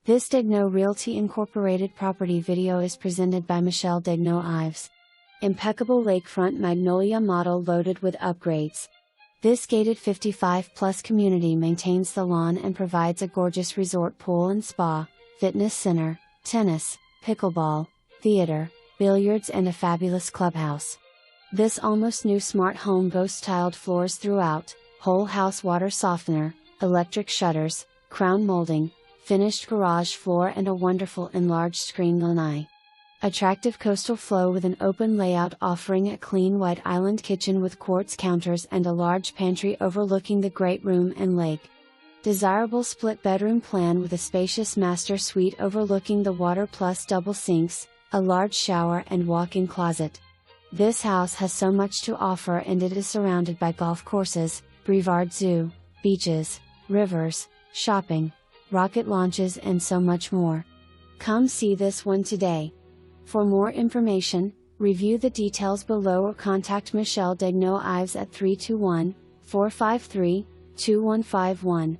This Daignault Realty Incorporated property video is presented by Daignault-Ives. Impeccable lakefront Magnolia model loaded with upgrades. This gated 55+ community maintains the lawn and provides a gorgeous resort pool and spa, fitness center, tennis, pickleball, theater, billiards and a fabulous clubhouse. This almost new smart home boasts tiled floors throughout, whole house water softener, electric shutters, crown molding, finished garage floor and a wonderful enlarged screen lanai. Attractive coastal flow with an open layout offering a clean white island kitchen with quartz counters and a large pantry overlooking the great room and lake. Desirable split bedroom plan with a spacious master suite overlooking the water plus double sinks, a large shower and walk-in closet. This house has so much to offer and it is surrounded by golf courses, Brevard Zoo, beaches, rivers, shopping, rocket launches and so much more. Come see this one today. For more information, review the details below or contact Daignault-Ives at 321-453-2151.